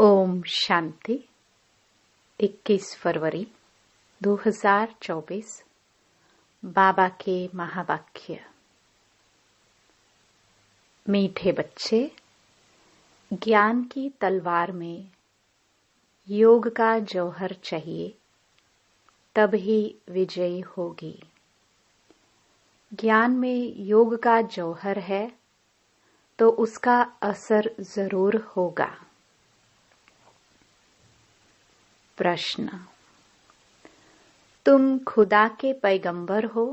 ओम शांति। 21 फरवरी 2024। बाबा के महावाक्य। मीठे बच्चे, ज्ञान की तलवार में योग का जौहर चाहिए, तब ही विजयी होगी। ज्ञान में योग का जौहर है तो उसका असर जरूर होगा। प्रश्न: तुम खुदा के पैगंबर हो,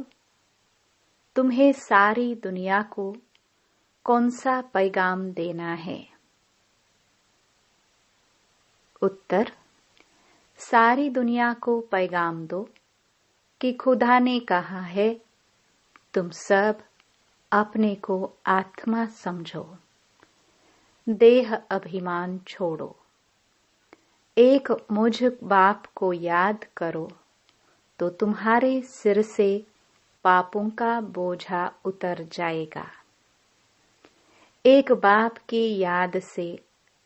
तुम्हें सारी दुनिया को कौन सा पैगाम देना है? उत्तर: सारी दुनिया को पैगाम दो कि खुदा ने कहा है, तुम सब अपने को आत्मा समझो, देह अभिमान छोड़ो, एक मुझ बाप को याद करो तो तुम्हारे सिर से पापों का बोझा उतर जाएगा। एक बाप की याद से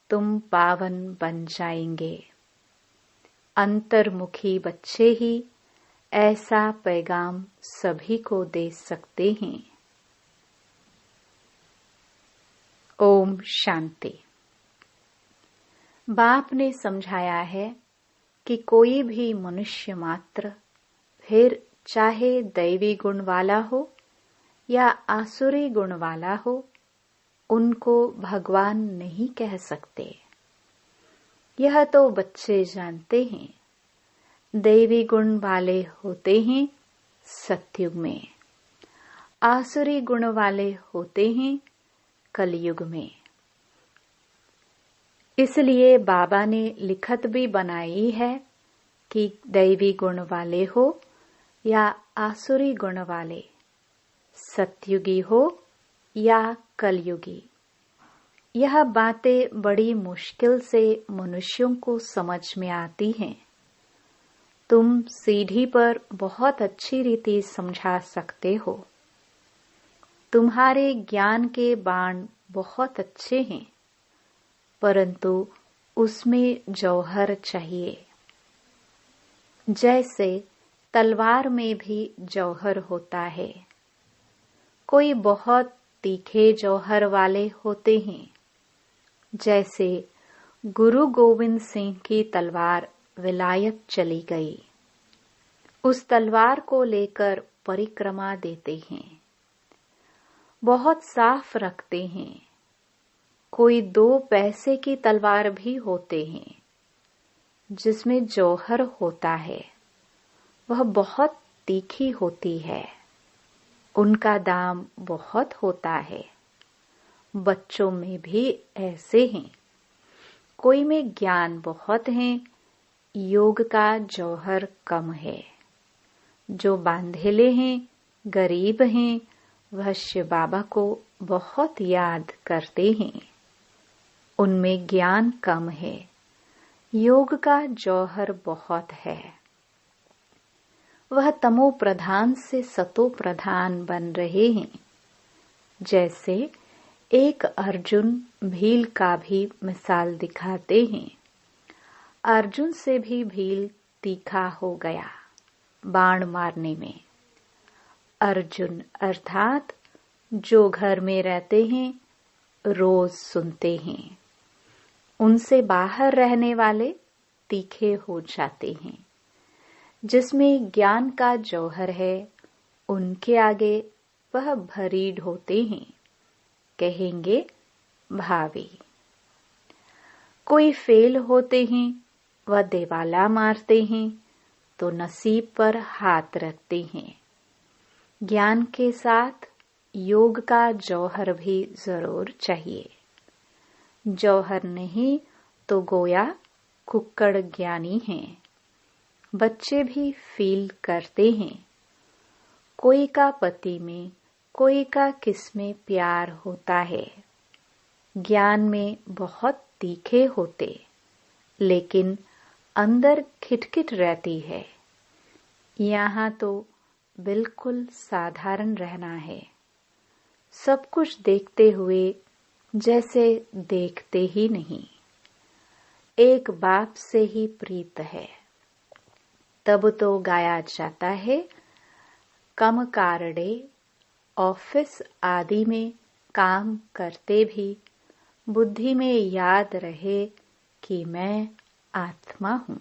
तुम पावन बन जाएंगे। अंतर्मुखी बच्चे ही ऐसा पैगाम सभी को दे सकते हैं। ओम शांति। बाप ने समझाया है कि कोई भी मनुष्य मात्र, फिर चाहे दैवी गुण वाला हो या आसुरी गुण वाला हो, उनको भगवान नहीं कह सकते। यह तो बच्चे जानते हैं। दैवी गुण वाले होते हैं सतयुग में, आसुरी गुण वाले होते हैं कलयुग में। इसलिए बाबा ने लिखत भी बनाई है कि दैवी गुण वाले हो या आसुरी गुण वाले, सतयुगी हो या कलयुगी, यह बातें बड़ी मुश्किल से मनुष्यों को समझ में आती हैं। तुम सीढ़ी पर बहुत अच्छी रीति समझा सकते हो। तुम्हारे ज्ञान के बाण बहुत अच्छे हैं, परंतु उसमें जौहर चाहिए। जैसे तलवार में भी जौहर होता है। कोई बहुत तीखे जौहर वाले होते हैं। जैसे गुरु गोविंद सिंह की तलवार विलायत चली गई। उस तलवार को लेकर परिक्रमा देते हैं, बहुत साफ रखते हैं। कोई 2 पैसे की तलवार भी होते हैं जिसमें जौहर होता है, वह बहुत तीखी होती है, उनका दाम बहुत होता है। बच्चों में भी ऐसे हैं। कोई में ज्ञान बहुत है, योग का जौहर कम है। जो बांधेले हैं, गरीब हैं, वह शिव बाबा को बहुत याद करते हैं। उनमें ज्ञान कम है, योग का जौहर बहुत है। वह तमो प्रधान से सतो प्रधान बन रहे हैं। जैसे एक अर्जुन भील का भी मिसाल दिखाते हैं। अर्जुन से भी भील तीखा हो गया बाण मारने में। अर्जुन अर्थात जो घर में रहते हैं, रोज सुनते हैं, उनसे बाहर रहने वाले तीखे हो जाते हैं। जिसमें ज्ञान का जौहर है, उनके आगे वह भरीड होते हैं, कहेंगे भावी। कोई फेल होते हैं, वह देवाला मारते हैं तो नसीब पर हाथ रखते हैं। ज्ञान के साथ योग का जौहर भी जरूर चाहिए। जौहर नहीं तो गोया कुक्कड़ ज्ञानी हैं। बच्चे भी फील करते हैं। कोई का पति में, कोई का किस में प्यार होता है। ज्ञान में बहुत तीखे होते, लेकिन अंदर खिटखिट रहती है। यहाँ तो बिल्कुल साधारण रहना है। सब कुछ देखते हुए जैसे देखते ही नहीं। एक बाप से ही प्रीत है। तब तो गाया जाता है, कम कारडे ऑफिस आदि में काम करते भी बुद्धि में याद रहे कि मैं आत्मा हूँ।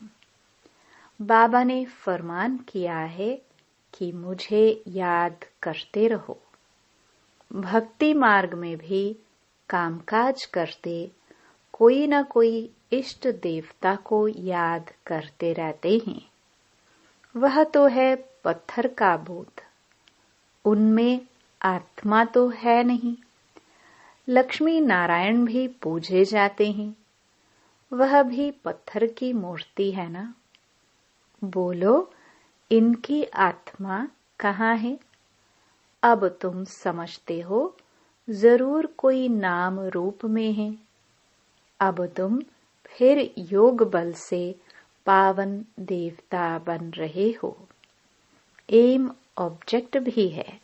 बाबा ने फरमान किया है कि मुझे याद करते रहो। भक्ति मार्ग में भी कामकाज करते कोई न कोई इष्ट देवता को याद करते रहते हैं। वह तो है पत्थर का बोध, उनमें आत्मा तो है नहीं। लक्ष्मी नारायण भी पूजे जाते हैं, वह भी पत्थर की मूर्ति है ना। बोलो, इनकी आत्मा कहाँ है? अब तुम समझते हो, जरूर कोई नाम रूप में है। अब तुम फिर योग बल से पावन देवता बन रहे हो। एम ऑब्जेक्ट भी है।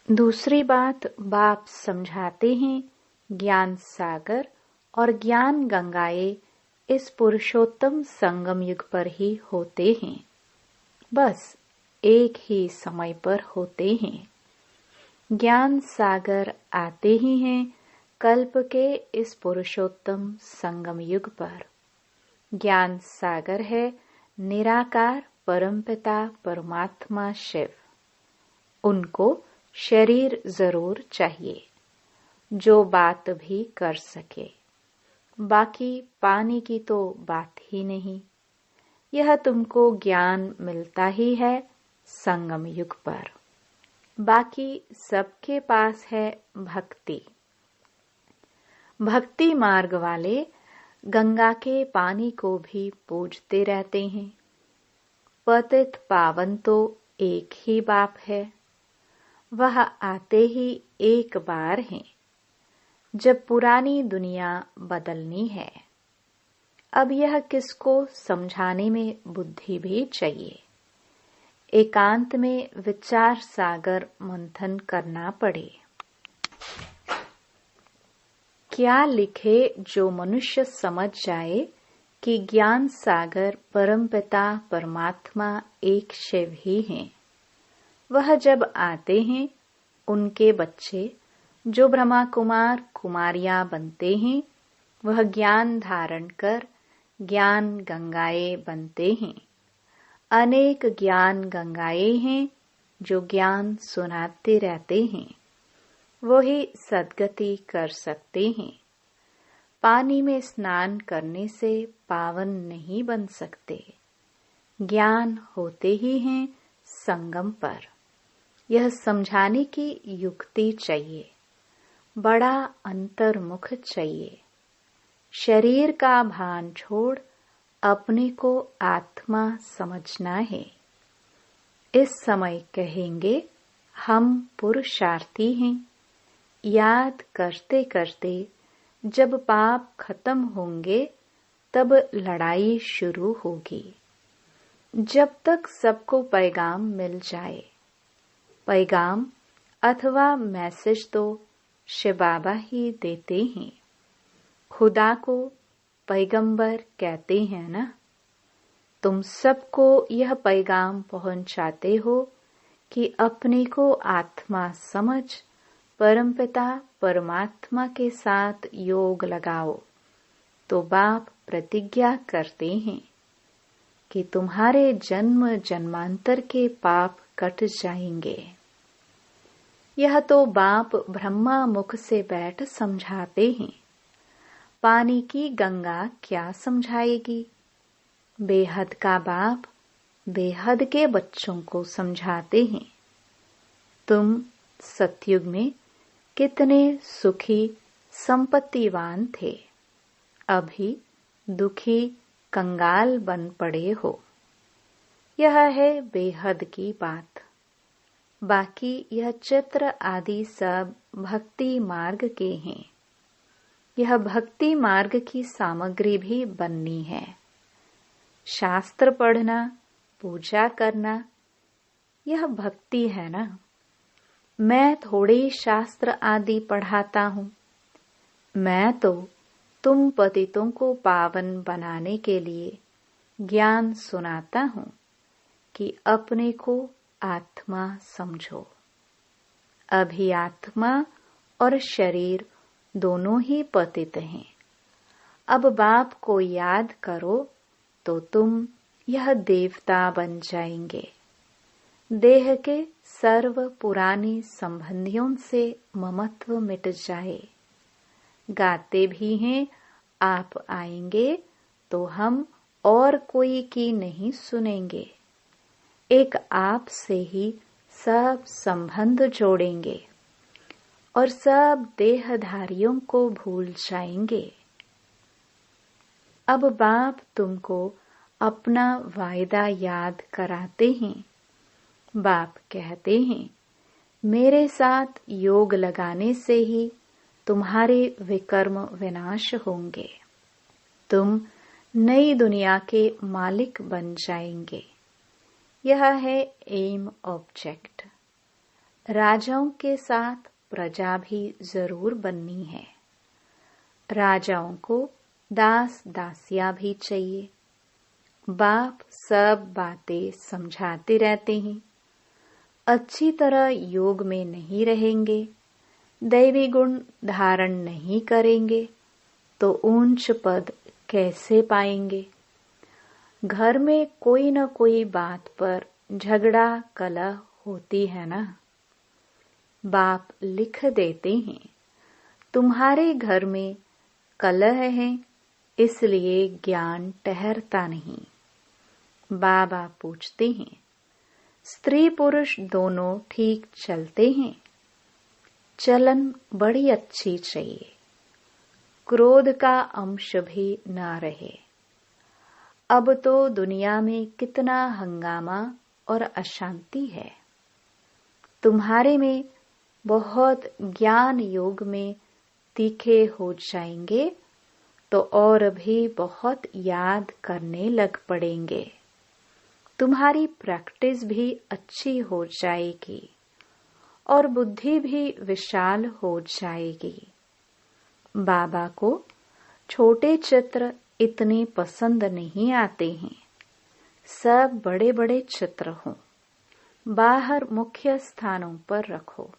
दूसरी बात, बाप समझाते हैं, ज्ञान सागर और ज्ञान गंगाएं इस पुरुषोत्तम संगम युग पर ही होते हैं। बस एक ही समय पर होते हैं। ज्ञान सागर आते ही हैं कल्प के इस पुरुषोत्तम संगम युग पर। ज्ञान सागर है निराकार परमपिता परमात्मा शिव। उनको शरीर जरूर चाहिए जो बात भी कर सके। बाकी पानी की तो बात ही नहीं। यह तुमको ज्ञान मिलता ही है संगम युग पर। बाकी सबके पास है भक्ति। भक्ति मार्ग वाले गंगा के पानी को भी पूजते रहते हैं। पतित पावन तो एक ही बाप है। वह आते ही एक बार हैं जब पुरानी दुनिया बदलनी है। अब यह किसको समझाने में बुद्धि भी चाहिए। एकांत में विचार सागर मंथन करना पड़े। क्या लिखे जो मनुष्य समझ जाए कि ज्ञान सागर परमपिता परमात्मा एक शिव ही हैं। वह जब आते हैं, उनके बच्चे जो ब्रह्मा कुमार कुमारियां बनते हैं, वह ज्ञान धारण कर ज्ञान गंगाएं बनते हैं। अनेक ज्ञान गंगाएं हैं जो ज्ञान सुनाते रहते हैं। वो ही सद्गति कर सकते हैं। पानी में स्नान करने से पावन नहीं बन सकते। ज्ञान होते ही हैं संगम पर। यह समझाने की युक्ति चाहिए। बड़ा अंतर्मुख चाहिए। शरीर का भान छोड़ अपने को आत्मा समझना है। इस समय कहेंगे, हम पुरुषार्थी हैं। याद करते करते जब पाप खत्म होंगे तब लड़ाई शुरू होगी। जब तक सबको पैगाम मिल जाए। पैगाम अथवा मैसेज तो शिव बाबा ही देते हैं। खुदा को पैगंबर कहते हैं ना। तुम सबको यह पैगाम पहुंचाते हो कि अपने को आत्मा समझ परमपिता परमात्मा के साथ योग लगाओ। तो बाप प्रतिज्ञा करते हैं कि तुम्हारे जन्म जन्मांतर के पाप कट जाएंगे। यह तो बाप ब्रह्मा मुख से बैठ समझाते हैं। पानी की गंगा क्या समझाएगी। बेहद का बाप बेहद के बच्चों को समझाते हैं। तुम सतयुग में कितने सुखी संपत्तिवान थे, अभी दुखी कंगाल बन पड़े हो। यह है बेहद की बात। बाकी यह चित्र आदि सब भक्ति मार्ग के हैं। यह भक्ति मार्ग की सामग्री भी बननी है। शास्त्र पढ़ना, पूजा करना, यह भक्ति है ना। मैं थोड़े शास्त्र आदि पढ़ाता हूँ। मैं तो तुम पतितों को पावन बनाने के लिए ज्ञान सुनाता हूँ कि अपने को आत्मा समझो। अभी आत्मा और शरीर दोनों ही पतित हैं। अब बाप को याद करो तो तुम यह देवता बन जाएंगे। देह के सर्व पुरानी संबंधियों से ममत्व मिट जाए। गाते भी हैं, आप आएंगे तो हम और कोई की नहीं सुनेंगे। एक आप से ही सब संबंध जोड़ेंगे और सब देहधारियों को भूल जाएंगे। अब बाप तुमको अपना वायदा याद कराते हैं। बाप कहते हैं, मेरे साथ योग लगाने से ही तुम्हारे विकर्म विनाश होंगे। तुम नई दुनिया के मालिक बन जाएंगे। यह है एम ऑब्जेक्ट। राजाओं के साथ प्रजा भी जरूर बननी है। राजाओं को दास दासियां भी चाहिए। बाप सब बातें समझाते रहते हैं। अच्छी तरह योग में नहीं रहेंगे, दैवी गुण धारण नहीं करेंगे तो ऊंच पद कैसे पाएंगे। घर में कोई न कोई बात पर झगड़ा कलह होती है ना। बाप लिख देते हैं, तुम्हारे घर में कलह है, इसलिए ज्ञान ठहरता नहीं। बाबा पूछते हैं, स्त्री पुरुष दोनों ठीक चलते हैं? चलन बड़ी अच्छी चाहिए, क्रोध का अंश भी न रहे। अब तो दुनिया में कितना हंगामा और अशांति है। तुम्हारे में बहुत ज्ञान योग में तीखे हो जाएंगे तो और भी बहुत याद करने लग पड़ेंगे। तुम्हारी प्रैक्टिस भी अच्छी हो जाएगी और बुद्धि भी विशाल हो जाएगी। बाबा को छोटे चित्र इतने पसंद नहीं आते हैं। सब बड़े बड़े चित्र हों, बाहर मुख्य स्थानों पर रखो।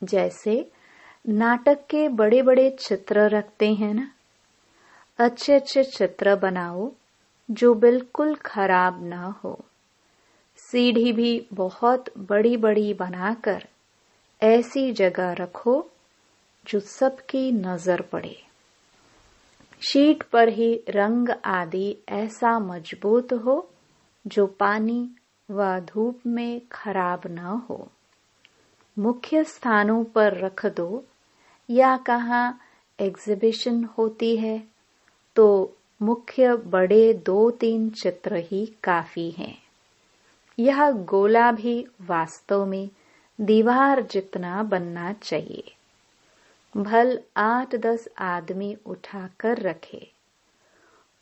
जैसे नाटक के बड़े बड़े चित्र रखते हैं ना, अच्छे अच्छे चित्र बनाओ जो बिल्कुल खराब ना हो। सीढ़ी भी बहुत बड़ी बड़ी बनाकर ऐसी जगह रखो जो सबकी नजर पड़े। शीट पर ही रंग आदि ऐसा मजबूत हो जो पानी व धूप में खराब न हो। मुख्य स्थानों पर रख दो, या कहाँ एग्जिबिशन होती है तो मुख्य बड़े 2-3 चित्र ही काफी हैं। यह गोला भी वास्तव में दीवार जितना बनना चाहिए। भल 8-10 आदमी उठाकर रखे,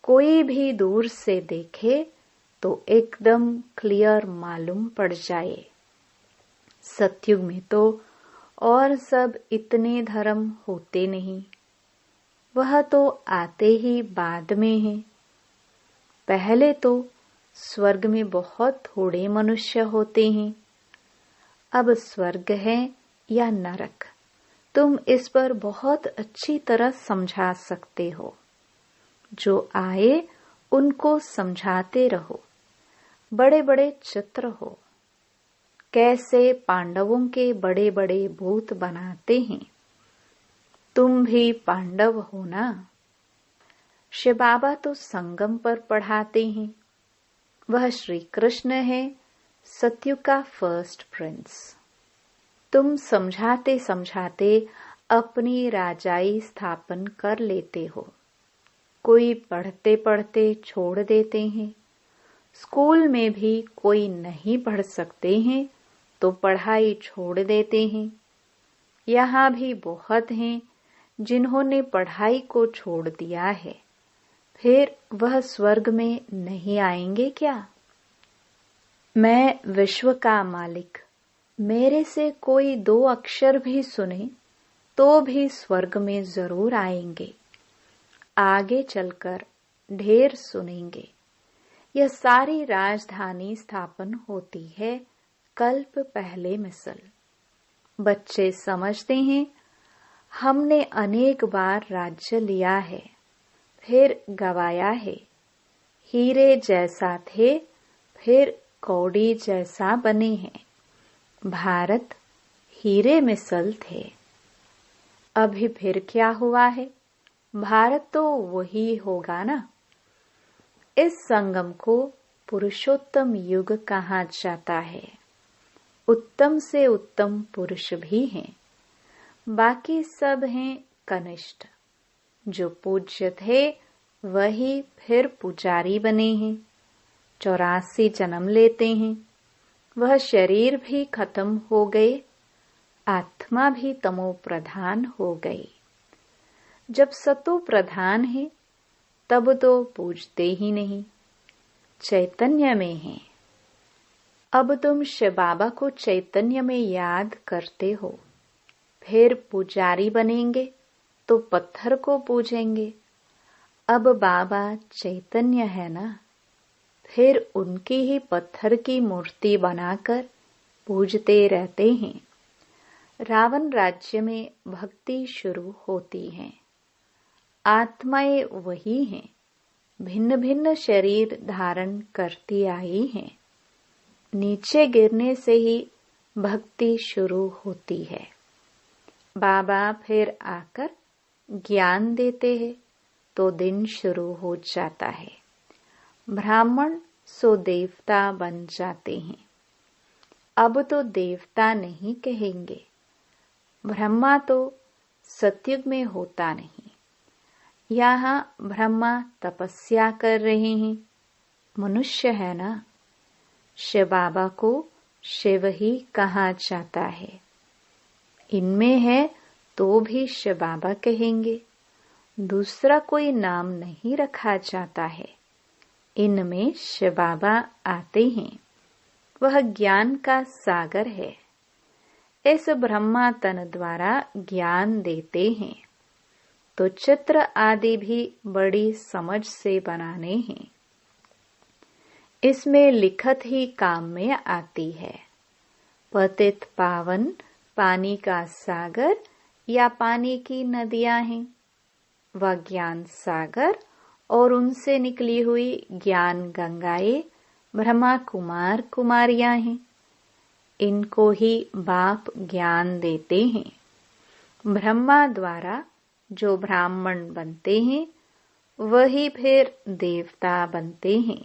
कोई भी दूर से देखे तो एकदम क्लियर मालूम पड़ जाए। सतयुग में तो और सब इतने धर्म होते नहीं, वह तो आते ही बाद में हैं। पहले तो स्वर्ग में बहुत थोड़े मनुष्य होते हैं। अब स्वर्ग है या नरक, तुम इस पर बहुत अच्छी तरह समझा सकते हो। जो आए उनको समझाते रहो। बड़े बड़े चित्र हो, कैसे पांडवों के बड़े बड़े भूत बनाते हैं। तुम भी पांडव हो ना। शिव बाबा तो संगम पर पढ़ाते हैं। वह श्री कृष्ण है, सतयुग का फर्स्ट प्रिंस। तुम समझाते समझाते अपनी राजाई स्थापन कर लेते हो। कोई पढ़ते पढ़ते छोड़ देते हैं। स्कूल में भी कोई नहीं पढ़ सकते हैं तो पढ़ाई छोड़ देते हैं। यहाँ भी बहुत हैं जिन्होंने पढ़ाई को छोड़ दिया है, फिर वह स्वर्ग में नहीं आएंगे क्या? मैं विश्व का मालिक, मेरे से कोई 2 अक्षर भी सुने तो भी स्वर्ग में जरूर आएंगे। आगे चलकर ढेर सुनेंगे। यह सारी राजधानी स्थापन होती है कल्प पहले मिसल। बच्चे समझते हैं हमने अनेक बार राज्य लिया है, फिर गवाया है। हीरे जैसा थे, फिर कौड़ी जैसा बने हैं। भारत हीरे मिसल थे। अभी फिर क्या हुआ है? भारत तो वही होगा ना। इस संगम को पुरुषोत्तम युग कहा जाता है। उत्तम से उत्तम पुरुष भी हैं, बाकी सब हैं कनिष्ठ। जो पूज्य थे वही फिर पुजारी बने हैं। 84 जन्म लेते हैं। वह शरीर भी खत्म हो गए, आत्मा भी तमो प्रधान हो गई। जब सतो प्रधान है तब तो पूजते ही नहीं, चैतन्य में है। अब तुम शिव बाबा को चैतन्य में याद करते हो, फिर पुजारी बनेंगे तो पत्थर को पूजेंगे। अब बाबा चैतन्य है ना, फिर उनकी ही पत्थर की मूर्ति बनाकर पूजते रहते हैं। रावण राज्य में भक्ति शुरू होती है। आत्माएं वही हैं, भिन्न भिन्न शरीर धारण करती आई हैं। नीचे गिरने से ही भक्ति शुरू होती है। बाबा फिर आकर ज्ञान देते हैं तो दिन शुरू हो जाता है। ब्राह्मण सो देवता बन जाते हैं। अब तो देवता नहीं कहेंगे। ब्रह्मा तो सतयुग में होता नहीं। यहाँ ब्रह्मा तपस्या कर रहे हैं, मनुष्य है ना। शिव बाबा को शिव ही कहा जाता है। इनमें है तो भी शिव बाबा कहेंगे, दूसरा कोई नाम नहीं रखा जाता है। इनमें शिव बाबा आते हैं। वह ज्ञान का सागर है। इस ब्रह्मा तन द्वारा ज्ञान देते हैं, तो चित्र आदि भी बड़ी समझ से बनाने हैं। इसमें लिखत ही काम में आती है। पतित पावन पानी का सागर या पानी की नदियां हैं। वह ज्ञान सागर और उनसे निकली हुई ज्ञान गंगाएं ब्रह्मा कुमार कुमारियां हैं। इनको ही बाप ज्ञान देते हैं। ब्रह्मा द्वारा जो ब्राह्मण बनते हैं वही फिर देवता बनते हैं।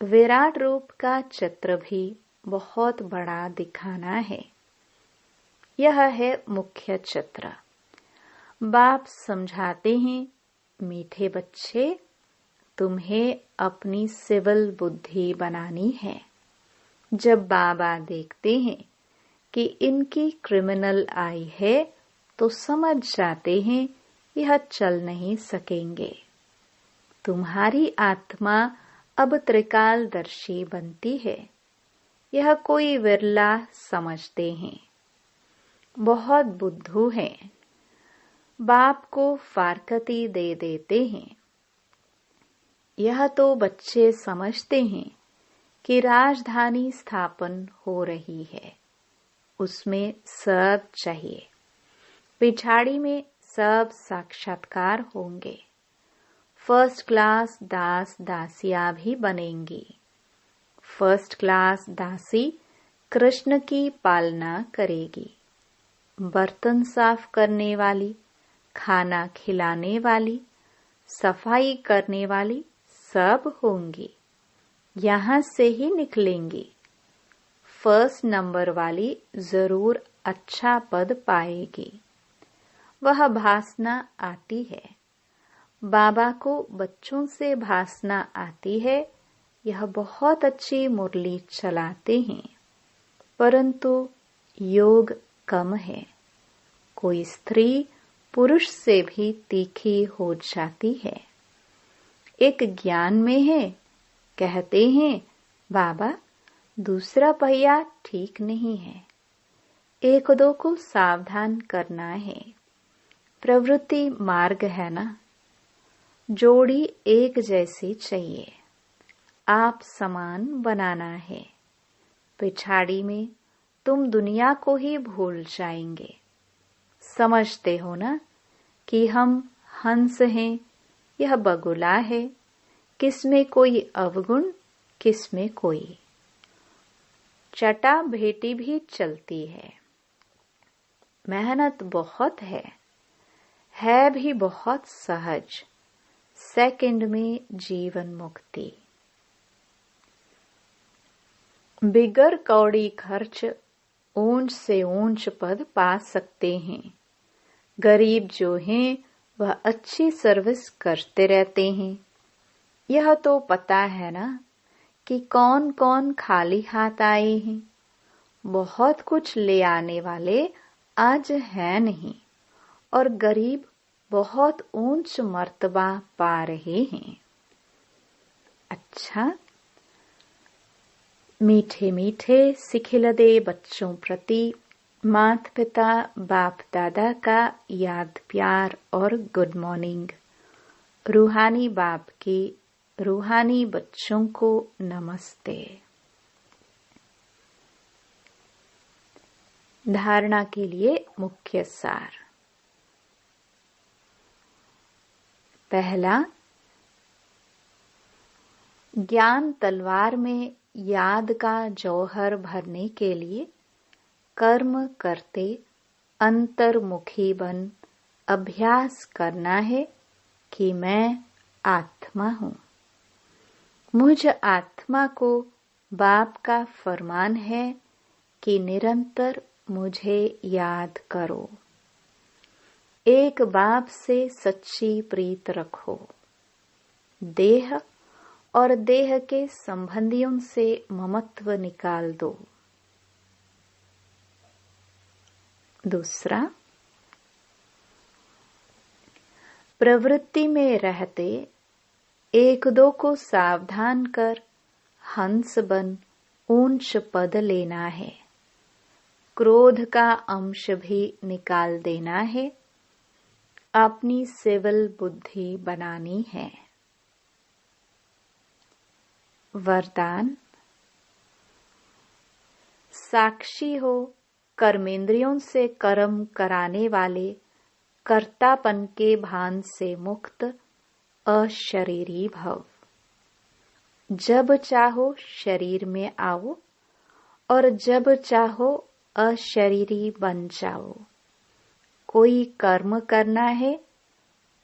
विराट रूप का चित्र भी बहुत बड़ा दिखाना है। यह है मुख्य चित्र। बाप समझाते हैं, मीठे बच्चे, तुम्हें अपनी सिविल बुद्धि बनानी है। जब बाबा देखते हैं कि इनकी क्रिमिनल आई है तो समझ जाते हैं यह चल नहीं सकेंगे। तुम्हारी आत्मा अब त्रिकालदर्शी बनती है। यह कोई विरला समझते हैं। बहुत बुद्धू हैं। बाप को फारकती दे देते हैं। यह तो बच्चे समझते हैं कि राजधानी स्थापन हो रही है, उसमें सब चाहिए। पिछाड़ी में सब साक्षात्कार होंगे। फर्स्ट क्लास दास दासियां भी बनेंगी। फर्स्ट क्लास दासी कृष्ण की पालना करेगी। बर्तन साफ करने वाली, खाना खिलाने वाली, सफाई करने वाली सब होंगी। यहाँ से ही निकलेंगी। फर्स्ट नंबर वाली जरूर अच्छा पद पाएगी। वह भासना आती है। बाबा को बच्चों से भासना आती है। यह बहुत अच्छी मुरली चलाते हैं, परंतु योग कम है। कोई स्त्री पुरुष से भी तीखी हो जाती है। एक ज्ञान में है, कहते हैं बाबा दूसरा पहिया ठीक नहीं है, एक दो को सावधान करना है। प्रवृत्ति मार्ग है ना। जोड़ी एक जैसी चाहिए, आप समान बनाना है। पिछाड़ी में तुम दुनिया को ही भूल जाएंगे। समझते हो ना कि हम हंस हैं, यह बगुला है, किसमें कोई अवगुण किसमें कोई। चटा भेटी भी चलती है, मेहनत बहुत है भी बहुत सहज। सेकंड में जीवन मुक्ति। बिगर कौड़ी खर्च ऊंच से ऊंच पद पा सकते हैं। गरीब जो हैं वह अच्छी सर्विस करते रहते हैं। यह तो पता है ना कि कौन कौन खाली हाथ आए हैं। बहुत कुछ ले आने वाले आज है नहीं, और गरीब बहुत ऊंच मर्तबा पा रहे हैं। अच्छा, मीठे मीठे सिखिलदे बच्चों प्रति माता पिता बाप दादा का याद प्यार और गुड मॉर्निंग। रूहानी बाप के रूहानी बच्चों को नमस्ते। धारणा के लिए मुख्य सार। पहला, ज्ञान तलवार में याद का जौहर भरने के लिए कर्म करते अंतर्मुखी बन अभ्यास करना है कि मैं आत्मा हूँ। मुझ आत्मा को बाप का फरमान है कि निरंतर मुझे याद करो। एक बाप से सच्ची प्रीत रखो। देह और देह के संबंधियों से ममत्व निकाल दो। दूसरा, प्रवृत्ति में रहते एक दो को सावधान कर हंस बन ऊंच पद लेना है। क्रोध का अंश भी निकाल देना है। अपनी सिविल बुद्धि बनानी है। वरदान, साक्षी हो कर्मेंद्रियों से कर्म कराने वाले कर्तापन के भान से मुक्त अशरीरी भव। जब चाहो शरीर में आओ और जब चाहो अशरीरी बन जाओ। कोई कर्म करना है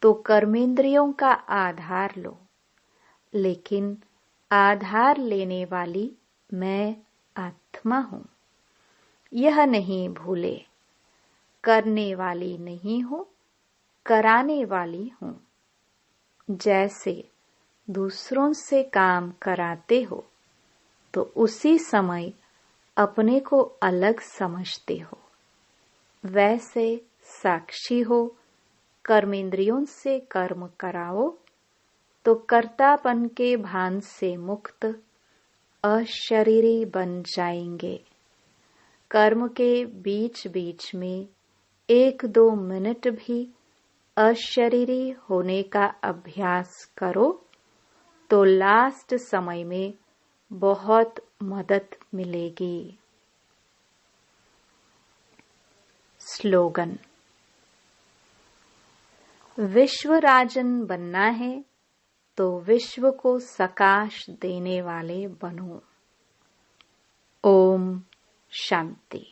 तो कर्मेंद्रियों का आधार लो, लेकिन आधार लेने वाली मैं आत्मा हूँ। यह नहीं भूले, करने वाली नहीं हूँ, कराने वाली हूँ। जैसे दूसरों से काम कराते हो तो उसी समय अपने को अलग समझते हो। वैसे साक्षी हो कर्मेंद्रियों से कर्म कराओ तो कर्तापन के भान से मुक्त अशरीरी बन जाएंगे। कर्म के बीच बीच में 1-2 मिनट भी अशरीरी होने का अभ्यास करो तो लास्ट समय में बहुत मदद मिलेगी। स्लोगन, विश्व राजन बनना है तो विश्व को सकाश देने वाले बनो। ओम शांति।